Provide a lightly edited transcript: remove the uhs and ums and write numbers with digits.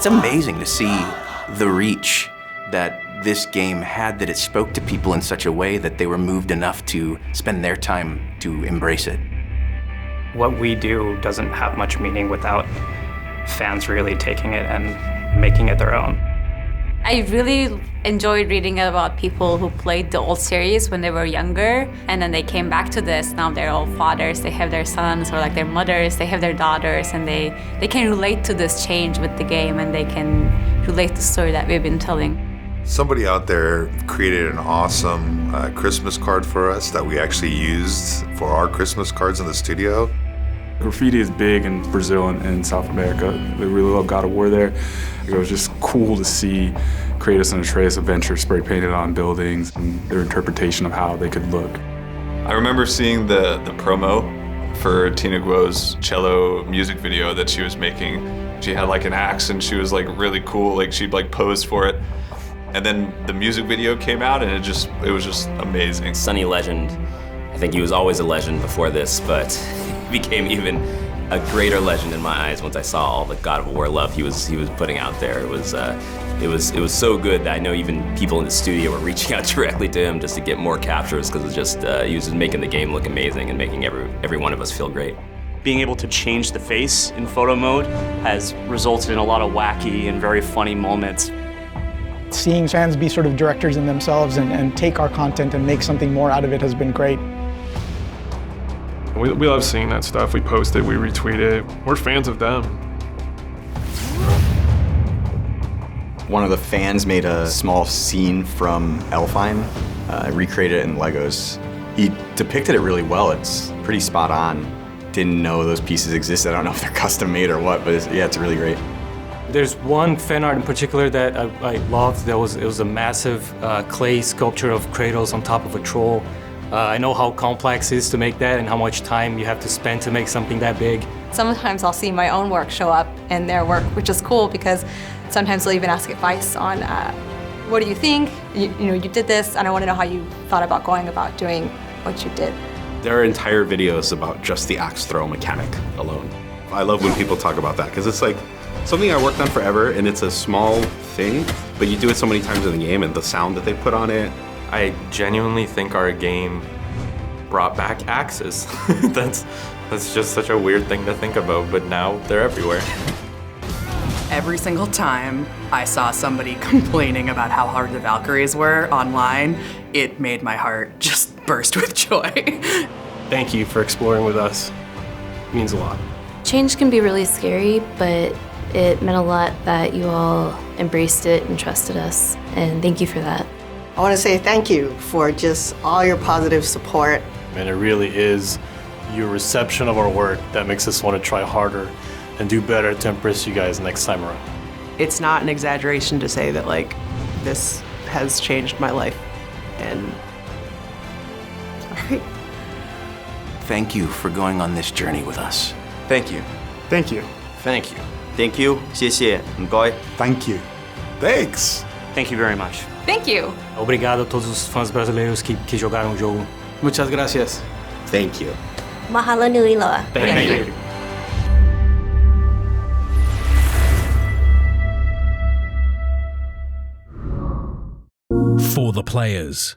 It's amazing to see the reach that this game had, that it spoke to people in such a way that they were moved enough to spend their time to embrace it. What we do doesn't have much meaning without fans really taking it and making it their own. I really enjoyed reading about people who played the old series when they were younger, and then they came back to this. Now they're all fathers, they have their sons, or like their mothers, they have their daughters, and they can relate to this change with the game, and they can relate to the story that we've been telling. Somebody out there created an awesome Christmas card for us that we actually used for our Christmas cards in the studio. Graffiti is big in Brazil and South America. They really love God of War there. It was just cool to see Kratos and Reyes Adventure spray painted on buildings and their interpretation of how they could look. I remember seeing the promo for Tina Guo's cello music video that she was making. She had like an axe and she was like really cool, like she'd like posed for it. And then the music video came out and it was just amazing. Sonny Legend, I think he was always a legend before this, but he became even a greater legend in my eyes once I saw all the God of War love he was putting out there. It was so good that I know even people in the studio were reaching out directly to him just to get more captures, because it's just he was just making the game look amazing and making every one of us feel great. Being able to change the face in photo mode has resulted in a lot of wacky and very funny moments. Seeing fans be sort of directors in themselves and take our content and make something more out of it has been great. We love seeing that stuff. We post it, we retweet it. We're fans of them. One of the fans made a small scene from Elfine, recreated it in Legos. He depicted it really well. It's pretty spot on. Didn't know those pieces existed. I don't know if they're custom made or what, but it's really great. There's one fan art in particular that I loved. It was a massive clay sculpture of Kratos on top of a troll. I know how complex it is to make that and how much time you have to spend to make something that big. Sometimes I'll see my own work show up in their work, which is cool because sometimes they'll even ask advice on what do you think? You did this, and I want to know how you thought about going about doing what you did. There are entire videos about just the axe throw mechanic alone. I love when people talk about that because it's like something I worked on forever, and it's a small thing, but you do it so many times in the game and the sound that they put on it. I genuinely think our game brought back axes. That's just such a weird thing to think about, but now they're everywhere. Every single time I saw somebody complaining about how hard the Valkyries were online, it made my heart just burst with joy. Thank you for exploring with us. It means a lot. Change can be really scary, but it meant a lot that you all embraced it and trusted us, and thank you for that. I want to say thank you for just all your positive support. And it really is your reception of our work that makes us want to try harder and do better to impress you guys next time around. It's not an exaggeration to say that this has changed my life. And all right. Thank you for going on this journey with us. Thank you. Thank you. Thank you. Thank you. 谢谢. Thank you. Thanks. Thank you very much. Thank you. Obrigado a todos os fãs brasileiros que jogaram o jogo. Muchas gracias. Thank you. Mahalo nui loa. Thank you. For the players.